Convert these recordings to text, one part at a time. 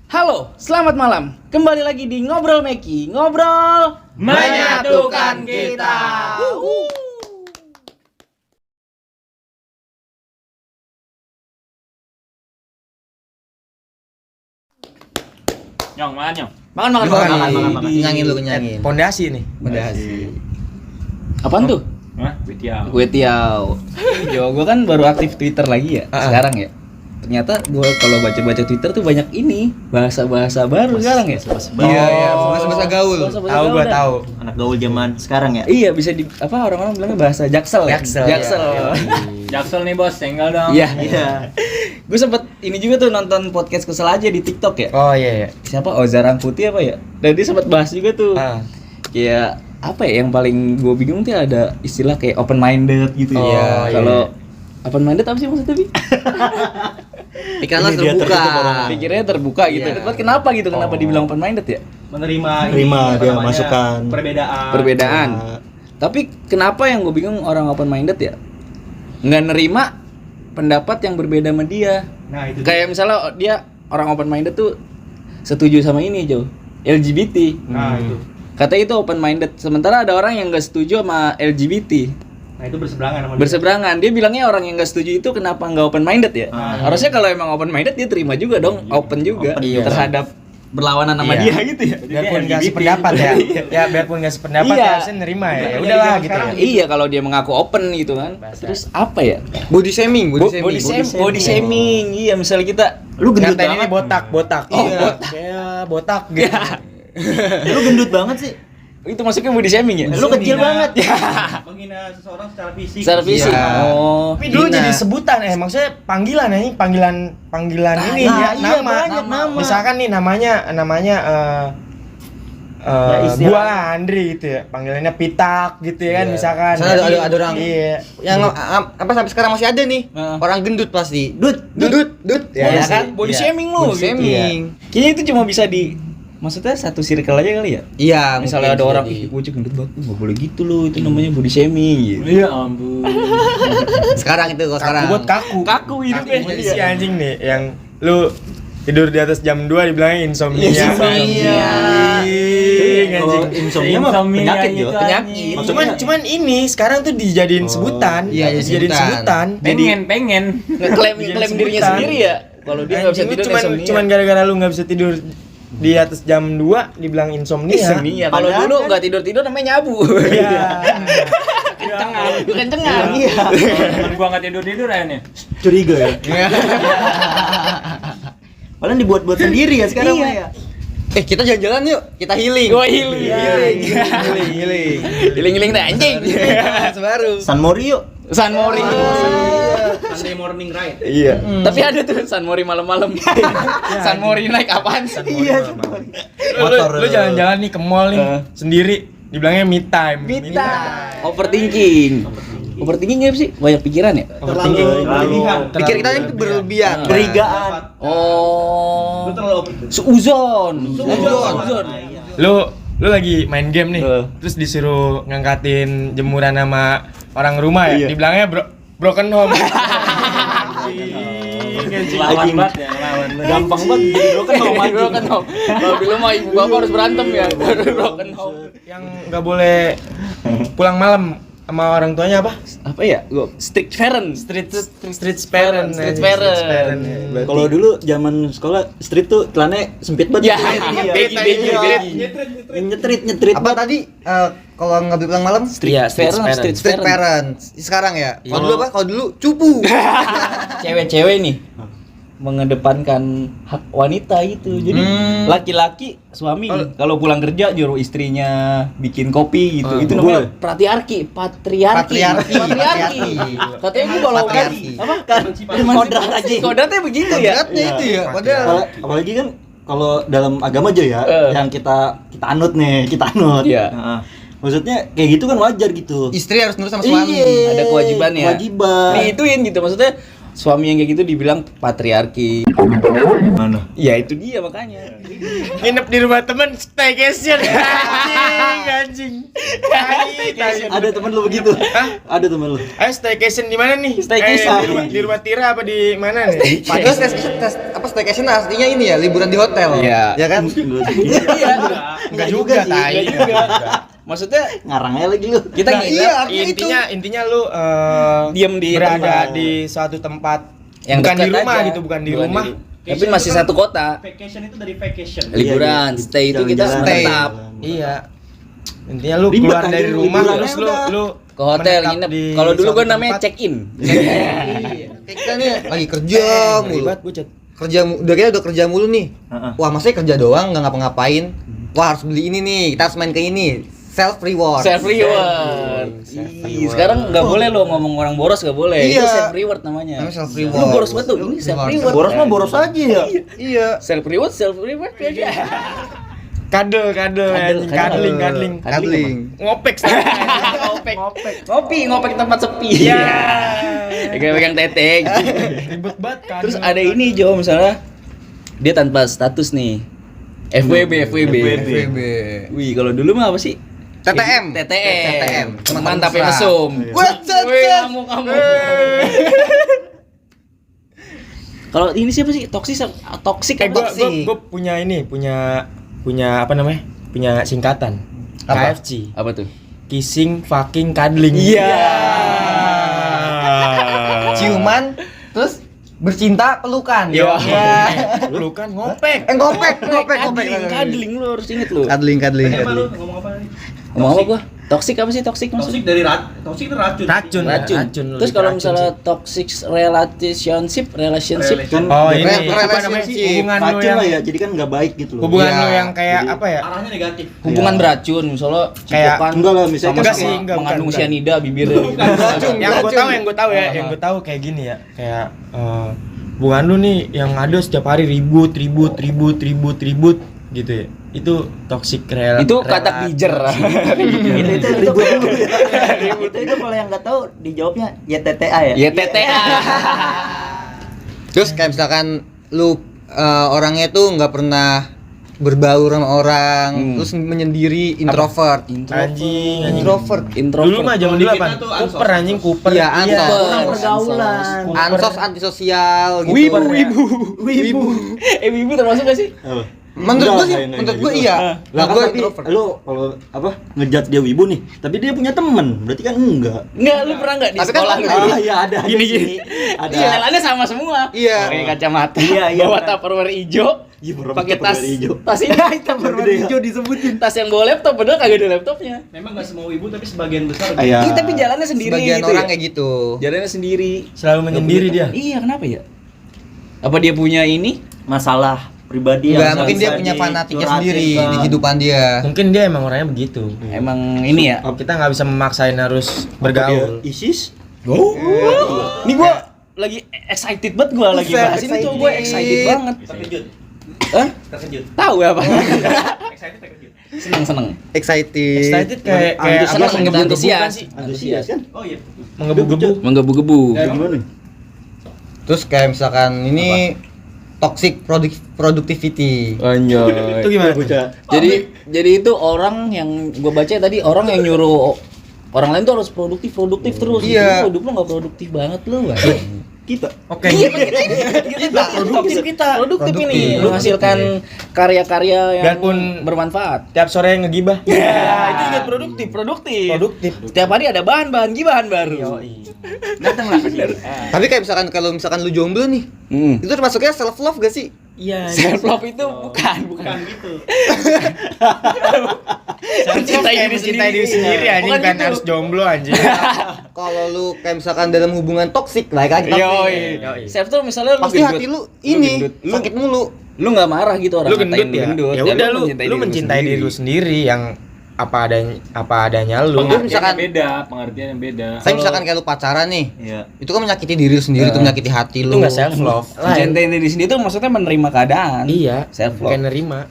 Halo, selamat malam. Kembali lagi di Ngobrol Meki. Ngobrol menyatukan kita. Nyong, makan nyong. Makan. Kenyangin lu, kenyangin. Pondasi nih. Apaan tuh? Hah? Betiau. Kue tiaw. Jo, gue kan baru aktif Twitter lagi ya. Sekarang ya. Ternyata gue kalau baca-baca Twitter tuh banyak ini bahasa-bahasa baru sekarang ya. Iya, bahasa gaul. Tahu gua dah. tahu. Anak gaul zaman sekarang ya. Iya, bisa di apa orang-orang bilangnya bahasa Jaksel ya. Jaksel. Jaksel nih bos, tinggal dong. Iya. Iya. Gue sempet ini juga tuh nonton podcast Kesel aja di TikTok ya. Oh iya. Siapa? Ozar Putih apa ya? Dan dia sempat bahas juga tuh. Kayak apa ya yang paling gue bingung tuh ada istilah kayak open minded gitu Oh, ya. iya. Kalau open minded apa sih maksudnya, Bi? Pikirannya terbuka. Pikirnya terbuka gitu. Iya. Terus kenapa gitu? Kenapa dibilang open minded ya? Menerima dia masukan Perbedaan. Tapi kenapa yang gue bingung orang open minded ya? Nggak nerima pendapat yang berbeda sama dia. Nah, itu Kayak misalnya dia orang open minded tuh setuju sama ini, Jo. LGBT. Nah, itu. Katanya itu open minded. Sementara ada orang yang nggak setuju sama LGBT. Nah, itu berseberangan sama Berseberangan. Dia bilangnya orang yang nggak setuju itu kenapa nggak open minded ya? Harusnya kalau emang open minded dia terima juga dong, open juga Open, terhadap berlawanan sama Iya. dia gitu ya. Biarpun nggak sependapat ya. Ya biarpun nggak sependapat Iya. ya harusnya nerima ya. Ya udahlah gitu. Ya. Iya, kalau dia mengaku open gitu kan. Terus apa ya? Body shaming, Body shaming. Iya, misalnya kita Lu gendut Ngatain ini banget. botak. Oh, Iya. botak. Kayak botak gitu. Lu gendut banget sih. itu masuknya body shaming ya? Lu kecil banget. Ya. Menghina seseorang secara fisik. Secara fisik. Iya. Oh. Tapi dulu Hina. jadi sebutan maksudnya panggilan ini panggilan ini iya, ya nama. banyak nama. Misalkan nih namanya Ya, istilah. gua lah Andri gitu ya. Panggilannya Pitak gitu ya kan misalkan. Misalnya ada orang. Iya. Yang apa sampai sekarang masih ada nih. Orang gendut pasti. Dut. Ya, Iya kan? sih. Body Iya. shaming lu. Body gitu. shaming. Kayaknya itu cuma bisa maksudnya satu circle aja kali ya? Iya, Misalnya ada mungkin orang, jadi. ih bocah gendut banget, nggak boleh gitu loh, itu namanya body shaming gitu. Iya ampun. Sekarang itu kalau sekarang. Buat kaku. Kaku hidupnya. Ini si anjing nih yang lu tidur di atas jam 2 dibilangin insomnia. Insomnia. Anjing. Insomnia mah penyakit gitu, yo. Penyakit. Cuman ini sekarang tuh dijadiin sebutan. Iya, dijadiin sebutan. sebutan. Pengen. Ngeklaim Jadi dirinya sebutan. sendiri ya. Kalau dia nggak bisa Anjing, lu tidur cuman gara-gara lu nggak bisa tidur di atas jam 2 dibilang insomnia. insomnia. Kalau Padahal dulu kan- nggak tidur namanya nyabu. Iya. Kencengan. Iya. Temen gua nggak tidur akhirnya. Curiga ya. Malah dibuat-buat sendiri ya sekarang Iya. mah ya. Kita jalan-jalan yuk, kita healing. Gua healing. Healing dah anjing. Baru. San Mori yuk. San Mori. Sunday morning ride. Iya. Tapi ada tuh San Mori malam-malam. San Mori naik apaan sih? Iya. Lu jalan-jalan nih ke mall nih sendiri dibilangnya me time. Overthinking. Overthinking nggak sih? Banyak pikiran ya? Overthinking. Pikir kita yang berlebihan. Nah. Kerigaan. Oh. Seuzon. Lu lagi main game nih, terus disuruh ngangkatin jemuran sama orang rumah ya, dibilangnya broken home. Lawan banget ya, lawan. Gampang banget jadi Broken home. Kalau dulu mah ibu bapak harus berantem ya. Broken home. Yang nggak boleh pulang malam sama orang tuanya apa? Apa ya? Gua strict parent. Street parent. Kalau dulu zaman sekolah street tuh celananya sempit banget. Ya, begi. Nyetrit. Apa tadi kalau nggak pulang malam? Iya, street Parents. Sekarang ya. Kalau dulu apa? Kalau dulu cupu. Cewek-cewek nih mengedepankan hak wanita itu. Jadi laki-laki suami kalau pulang kerja nyuruh istrinya bikin kopi gitu. Itu namanya patriarki. Katanya gua kalau Patriarki. apa kan kodrat aja. Kodratnya begitu ya. Kodratnya itu ya. Padahal Apalagi kan kalau dalam agama aja ya, yang kita anut nih, Iya. Nah, maksudnya kayak gitu kan wajar gitu. istri harus nurut sama suami. Ada kewajibannya. Kewajiban. Diituin gitu maksudnya. Suami yang kayak gitu dibilang patriarki. Mana? Ya itu dia makanya. Nginep di rumah temen staycation. Anjing. Ada temen lu begitu? Hah? Ada temen lu? Ayo staycation di mana nih? Staycation. Di rumah Tira apa di mana nih? Padahal staycation artinya ini ya, liburan di hotel. Iya. Ya kan? Iya. Enggak juga, tai. Enggak juga. Maksudnya Ngarang aja lagi lu. kita Nah, nginep iya, artinya Intinya lu Diem di berada tempat. di suatu tempat yang bukan di dekat rumah aja. gitu, bukan di rumah. Tapi masih satu kota. Vacation itu dari vacation. Liburan, Iya, stay itu kita jalan-jalan. menetap Iya. Intinya lu Ribet keluar anjing, dari rumah liburan terus aja lu udah. ke hotel menetap nginep. di Kalau dulu suatu gua namanya tempat. check in. Kayak kita nih lagi kerja mulu. Ribet bucet. Udah kerja mulu nih. Heeh. Wah, masanya kerja doang nggak ngapa-ngapain. Wah, harus beli ini nih. Kita harus main ke ini. Self reward. Self reward. Sekarang nggak boleh lo ngomong orang boros nggak boleh. Itu Iya. self reward namanya. Namanya self Lu reward. boros banget tuh. Ini self reward. Boros mah boros aja ya. Iya. Self reward aja. Kadel anjing, kadling. Kadling. Ngopek Ngopek tempat sepi. Iya. Pegang teteng. Ribet banget kadel. Terus ada ini Jo misalnya dia tanpa status nih. FWB. FWB. Wih, kalau dulu mah apa sih? TTM. TTM. Teman Mantap mesra. ya mesum. Wah, Wih, kamu. Kalau ini siapa sih? Toksik apa sih? Gue punya apa namanya? Punya singkatan. Apa? KFC. Apa tuh? Kissing fucking cuddling. Iya. Ciuman terus bercinta pelukan. Iya. Pelukan ngopek. Ngopek. Kadling lu harus inget lu. Kadling. Ngomong apa nih? Ngomong apa gua? Toksik apa sih toksik maksudnya? Toksik dari toksik itu racun. Racun. Terus kalau Racun misalnya sih. toxic relationship Kan Oh, ini Re- apa namanya? relationship. Hubungan lu racun yang lah ya, jadi kan nggak baik gitu loh. hubungan Iya. lu yang kayak Jadi- apa ya? Arahnya negatif. hubungan Iya. beracun misalnya Kayak- cipokan enggak lah, misalnya sama-sama enggak sih, enggak, mengandung bukan. cyanida bibirnya. yang gue tahu ya, yang gue tahu kayak gini ya, kayak hubungan lu nih yang ada setiap hari ribut gitu ya. Itu toxic Itu kata pijer. itu ribut dulu ya. Itu kalau yang nggak tahu dijawabnya ya TTA ya. Ya TTA. Terus kayak misalkan lu orangnya tuh nggak pernah berbaur sama orang, terus menyendiri, introvert. Anjing. Introvert. Dulu mah zaman dulu apa? Kita tuh ansos. Kuper anjing, kuper. Iya, ansos. Kurang pergaulan. Ansos antisosial gitu. Wibu. Wibu termasuk gak sih? Oh. Menurut Enggak, gua sih, enggak menurut gua gitu. iya. Lah Gua kan tapi introvert. lu kalau apa ngejat dia wibu nih, tapi dia punya temen, berarti kan enggak. Enggak, lu pernah enggak di Tapi kan sekolah pernah. lu? Ah iya ada. Gini. Ada. Jalannya sama semua. Iya. Pakai kacamata. Iya, Bawa benar. tupperware hijau. Iya, bener, Pakai tas. Tupperware hijau. Tas ini Tupperware hijau disebutin. Tas yang bawa laptop padahal kagak ada laptopnya. Memang nggak semua ibu tapi sebagian besar. Iya. Iya, tapi jalannya sendiri Sebagian gitu orang ya. kayak gitu. Jalannya sendiri. Selalu menyendiri dia. Iya, kenapa ya? Apa dia punya ini? Masalah pribadi Enggak, yang mungkin dia bisa punya fanatiknya dicurhatin sendiri ke- di kehidupan dia. Mungkin dia emang orangnya begitu. Emang ini ya. Kita nggak bisa memaksain harus bergaul. Dia ISIS. Ini gua lagi excited banget gua lagi bahas ini tuh gua excited banget. Terkejut. Hah? Terkejut. Tahu ya, Pak? Excited terkejut. Seneng. Excited. Excited kayak Antusias, apa? seneng, Menggebu-gebu antusias. kan sih? Antusias kan? Oh iya. Menggebu-gebu. Menggebu-gebu. Kayak gimana? Terus kayak misalkan ini toxic productivity. Anjay. Itu gimana? tuh? Bocah. Jadi itu orang yang gua baca tadi orang yang nyuruh orang lain tuh harus produktif terus. Iya. Hidup lu enggak produktif banget lu. Kita. Oke. Iya, kita produktif kita. Produktif ini Produktif. menghasilkan karya-karya yang Biarpun bermanfaat. Tiap sore ngegibah. Ya, itu juga produktif. Produktif. Setiap hari ada bahan-bahan gibahan baru. Datanglah ke sini. Tapi kayak misalkan kalau misalkan lu jomblo nih, itu termasuknya self love gak sih? Iya. Self love itu bukan. Bukan gitu. Mencintai diri mencintai diri sendiri anjing, Bukan kan gitu. harus jomblo anjing. Kalau lu kayak misalkan dalam hubungan toksik, baik lagi Yoi. Self tuh misalnya lu pasti gendut. hati lu ini gendut. sakit mulu. Lu nggak marah gitu orang Lu gendut ngatain ya. Ya Dan udah lu diri mencintai diri lu sendiri yang apa adanya lu. Pengertian misalkan- Pengertian yang beda. Saya misalkan kayak lu pacaran nih, Iya. itu kan menyakiti diri lu sendiri, itu menyakiti hati Itu lu. enggak self love. Mencintai diri sendiri itu maksudnya menerima keadaan. Iya, Self love. kayak nerima.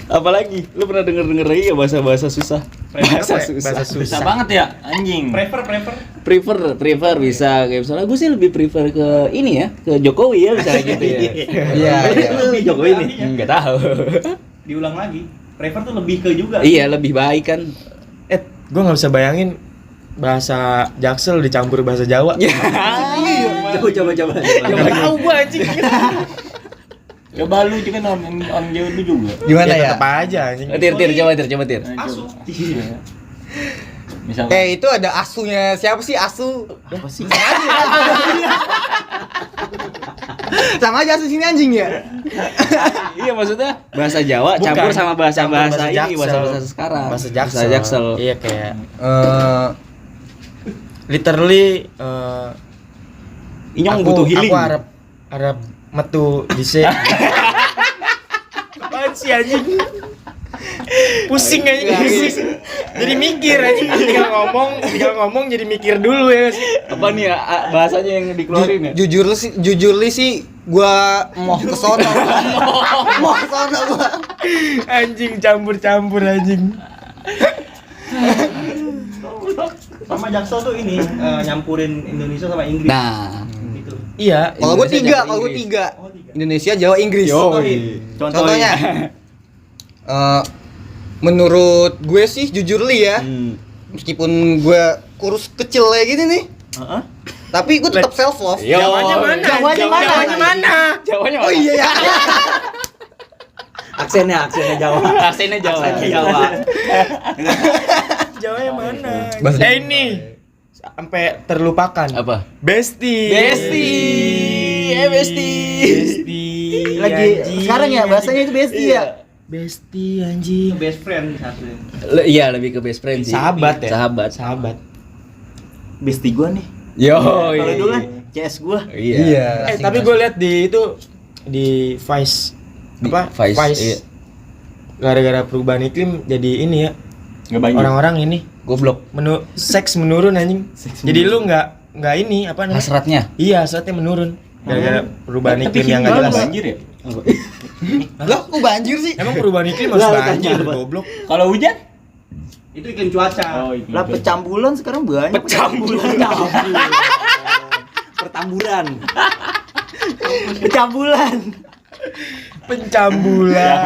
Apalagi lu pernah denger lagi ya bahasa susah. Bahasa Bisa susah. banget ya anjing. Prefer bisa kayak misalnya gue sih lebih prefer ke ini ya, ke Jokowi ya misalnya gitu ya. Iya, iya. Lu Jokowi nih. Enggak tahu. Diulang lagi. Prefer tuh lebih ke juga. Iya, lebih baik kan. Gue nggak bisa bayangin bahasa Jaksel dicampur bahasa Jawa. Ya. Coba. Enggak tahu gua anjing. Coba lu juga orang Jawa lu juga. Gimana ya? Tetap aja anjing. Tir coba tir. Asu. Misalkan Itu ada asunya. Siapa sih asu? Apa sih? Sama aja asu sini anjing ya? Iya maksudnya bahasa Jawa Bukan. campur sama bahasa Bahasa ini, Jaksel. bahasa sekarang. Bahasa Jaksel. Iya kayak literally Inyong butuh healing. Aku harap metu dhisik. Apaan sih anjing? Pusing anjing. Jadi mikir anjing, tinggal ngomong jadi mikir dulu ya sih. Apa nih bahasanya yang dikeluarin ya? Jujur sih gua mau ke sono. Mau ke sono gua. Anjing campur-campur anjing. sama Jaksel tuh ini nyampurin Indonesia sama Inggris. Nah, Gitu. Iya, Kalau gua Indonesia 3, Inggris. Indonesia, Jawa, Inggris. Contohnya. Menurut gue sih jujur ya, meskipun gue kurus kecil kayak gini nih, Heeh. tapi gue tetap self love. Jawanya mana? Jawanya mana? Jawanya mana? Jawanya Oh iya ya. Aksennya Jawa. Aksennya Jawa. Aksennya Jawa. Jawanya mana? Bahasa- Ini sampai terlupakan. Apa? Besti. Besti. Besti. Besti. Lagi anjing. sekarang ya bahasanya itu besti ya. Besti anjing. Best friend satu. Iya, lebih ke best friend sih. Sahabat ya? Sahabat. Besti gua nih. Yo. Kalau dulu kan CS gua. Iya. Tapi gue lihat di itu di Vice apa? Vice, iya. Gara-gara perubahan iklim jadi ini ya. Enggak banyak. Orang-orang ini Goblok. seks menurun anjing. Jadi lu nggak ini apa namanya? Hasratnya. Iya, hasratnya menurun. Gara-gara perubahan Tapi iklim yang nggak Hindra jelas. banjir ya? Lah, kok banjir sih? Emang perubahan iklim harus Lah, banjir, tanya apa? goblok. Kalau hujan? Itu iklim cuaca. Oh, itu. Lah pecambulan sekarang banyak. Pecambulan. Pertamburan. Pecambulan. Pencambulan.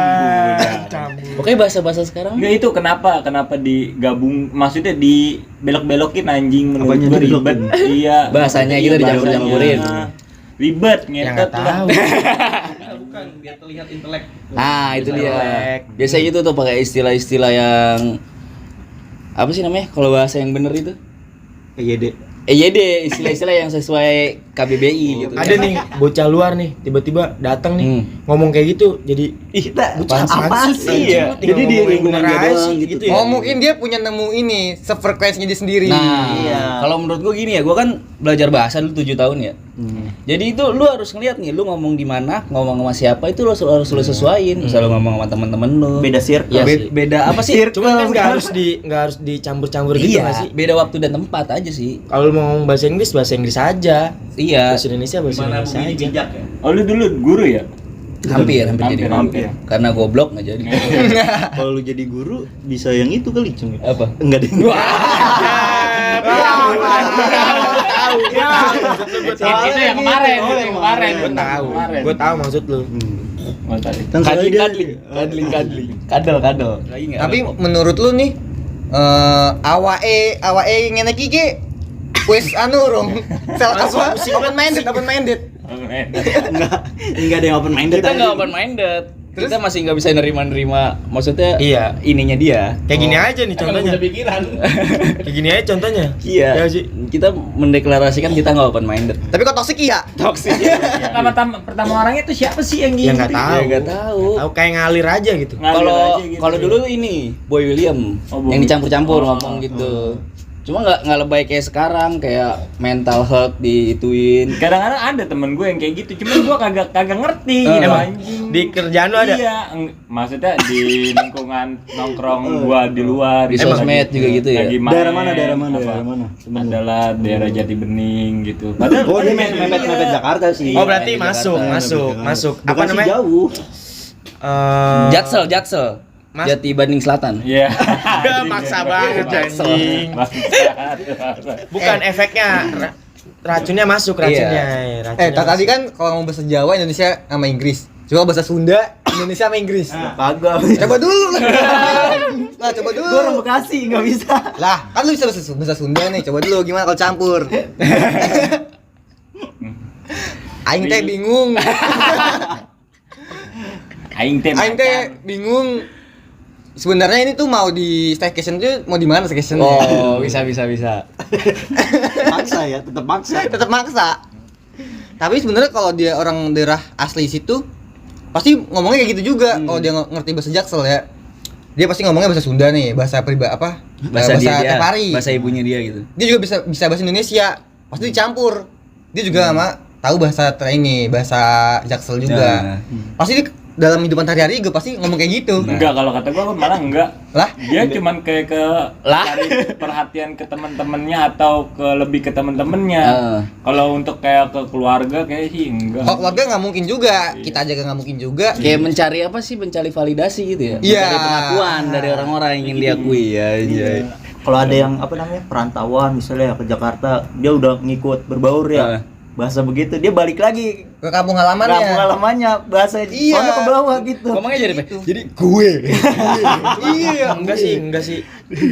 Pokoknya bahasa-bahasa sekarang Enggak itu kenapa digabung maksudnya dibelok-belokin anjing menurut Apanya gua ribet. dibelokin? Iya. Bahasanya gitu dicampur-campurin. Ribet Ya ngetet nggak lah. tahu. Bukan biar terlihat intelek. Nah, itu dia. Intelek. Biasanya gitu tuh pakai istilah-istilah yang apa sih namanya? Kalau bahasa yang bener itu? EYD. EYD, istilah-istilah yang sesuai KBBI gitu. Ada nih bocah luar nih tiba-tiba datang nih ngomong kayak gitu jadi Kita apaan apaan sih? sih? Iya. Jadi di lingkungan dia doang gitu gitu. ya. Oh, mungkin dia punya nemu ini, sefrekuensinya dia sendiri. Nah, Iya. kalau menurut gua gini ya, gua kan belajar bahasa dulu 7 tahun ya. Jadi itu lu harus ngeliat nih, lu ngomong di mana, ngomong sama siapa itu lu harus lu sesuaiin. Misal lu ngomong sama teman-teman lu. Beda circle. Ya, sih. beda apa sih? Cuma kan nggak harus dicampur-campur gitu nggak Iya, sih? beda waktu dan tempat aja sih. Kalau lu mau ngomong bahasa Inggris aja. Iya, Bahasa Indonesia Mana aja. bunyi bijak ya? Oh lu dulu guru ya? hampir jadi Hampir. karena goblok nggak jadi. Kalau lu jadi guru bisa yang itu kali cuma. Apa? Enggak deh. Itu yang kemarin, itu yang kemarin. Gue tahu maksud lu. Kadal. Lagi nggak? Tapi menurut lu nih awake ngene iki ki wis anu rong. Open minded. Enggak ada yang open minded. Kita nggak open minded. Kita masih nggak bisa nerima maksudnya Iya. ininya dia. Kayak gini aja nih contohnya. pikiran. Kayak gini aja contohnya. Iya. Ya sih. Kita mendeklarasikan kita nggak open minded. Tapi kok toksik iya? Toxic. Pertama orangnya tuh siapa sih yang Ya nggak tahu. Ya, nggak tahu. Tahu kayak ngalir aja gitu. Kalau dulu ini Boy William Oh, Boy. yang dicampur-campur Oh, ngomong gitu. Cuma nggak lebay kayak sekarang kayak mental health diituin. kadang-kadang ada temen gue yang kayak gitu, cuman gue kagak ngerti gitu Emang? anjing. Di kerjaan lu ada? Iya, maksudnya di lingkungan nongkrong gua di luar Di gitu, sosmed juga gitu ya? lagi main, Daerah mana? apa, adalah daerah Jati Bening gitu. Padahal Oh, dia iya. mepet Jakarta sih. Oh berarti di masuk. Apa Bekasi namanya? jauh. Jaksel. Mas- Jati Banding Selatan. Iya. Maksa banget anjing. Bukan efeknya racunnya masuk racunnya. Tadi kan kalau mau bahasa Jawa Indonesia sama Inggris. Coba bahasa Sunda Indonesia sama Inggris. Kagak. Coba dulu. Lah, coba dulu. Gua orang Bekasi enggak bisa. Lah, kan lu bisa bahasa Sunda nih. Coba dulu gimana kalau campur. Aing teh bingung. Aing teh bingung. Sebenarnya ini tuh mau di staycation tuh mau di mana staycationnya? Oh, bisa. Maksa ya, tetap maksa. Tetap maksa. Tapi sebenarnya kalau dia orang daerah asli situ pasti ngomongnya kayak gitu juga. Kalau dia ngerti bahasa Jaksel ya. Dia pasti ngomongnya bahasa Sunda nih, bahasa Bahasa dia, tiap hari. bahasa ibunya dia gitu. Dia juga bisa bahasa Indonesia. Pasti dicampur. Dia juga tahu bahasa bahasa Jaksel juga. Pasti dalam hidupan sehari-hari gue pasti ngomong kayak gitu. Enggak, kalau kata gua malah enggak. Lah, Dia cuman kayak cari perhatian ke teman-temannya atau lebih ke teman-temannya. Kalau untuk kayak ke keluarga kayak sih enggak. kalau keluarga nggak mungkin juga. Kita aja nggak mungkin juga. Kayak mencari apa sih? Mencari validasi gitu ya. Iya. Mencari pengakuan dari orang-orang yang ingin diakui ya. Kalau ada yang apa namanya perantauan misalnya ke Jakarta, dia udah ngikut berbaur ya. Bahasa begitu dia balik lagi Ke kampung halamannya. kampung halamannya bahasa Iya. soalnya ke bawah gitu. Ngomongnya jadi apa? Jadi gue. Iya. Enggak sih.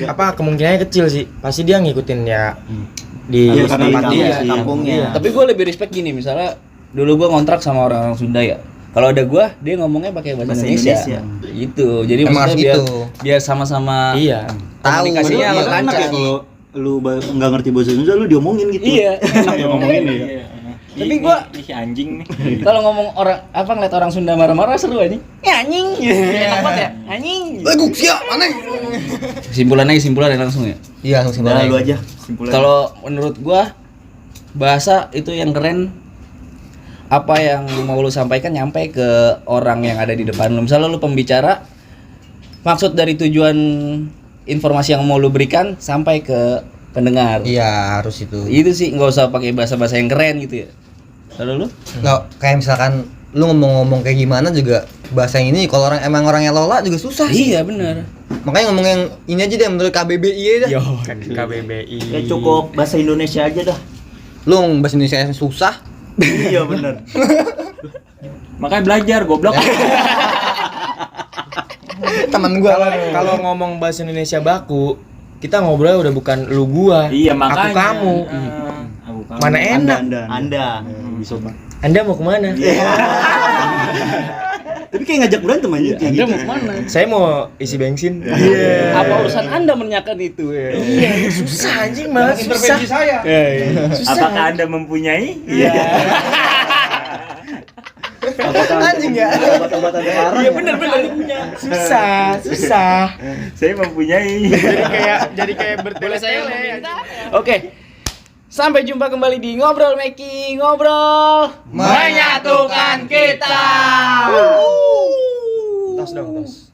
Apa kemungkinannya kecil sih. Pasti dia ngikutin ya di Iya, karena tempat di dia. kampungnya. Tapi gue lebih respect gini, misalnya dulu gue ngontrak sama orang Sunda ya. Kalau ada gue, dia ngomongnya pakai bahasa Indonesia. Gitu. Jadi Emang maksudnya harus biar sama-sama Iya. komunikasinya Tahu, lebih iya. lancar. Kalau lu nggak ngerti bahasa Indonesia lu diomongin gitu. Iya. Enak ya ngomongin ya. Iya. Tapi gua- ini si anjing nih. Kalau ngomong ngeliat orang Sunda marah-marah seru anjing. Ya anjing. Enak banget ya. Anjing. Guk siap, aneh. Kesimpulan langsung ya. Iya, langsung Udah simpulan. lu aja simpulan. Kalau menurut gua bahasa itu yang keren apa yang mau lu sampaikan nyampe ke orang yang ada di depan lu. Misalnya lu pembicara, maksud dari tujuan informasi yang mau lu berikan sampai ke pendengar. Iya, harus itu. Itu sih nggak usah pakai bahasa-bahasa yang keren gitu ya. Kalau lu? Nggak, kayak misalkan lu ngomong-ngomong kayak gimana juga bahasa yang ini kalau orangnya lola juga susah sih. Iya benar. Makanya ngomong yang ini aja deh menurut KBBI aja dah. KBBI. Ya cukup bahasa Indonesia aja dah. Lu ngomong bahasa Indonesia yang susah. Iya benar. Makanya belajar goblok. Temen gua Kalau ngomong bahasa Indonesia baku, kita ngobrol udah bukan lu gua. Iya, makanya. Aku kamu. Aku kamu. Mana enak? Anda. Bisa Pak. Anda mau kemana? Tapi kayak ngajak berantem aja kayak Anda gitu. mau kemana? Saya mau isi bensin. Apa urusan Anda menanyakan itu ya? Susah anjing malah susah. saya. Apakah Anda mempunyai? Iya. anjing ya. Obat-obatan terlarang. Iya benar. Susah. Saya mempunyai. Jadi kayak Boleh saya bertele-tele. meminta? Oke. Sampai jumpa kembali di Ngobrol Meki, ngobrol Menyatukan kita. Tos dong, tos.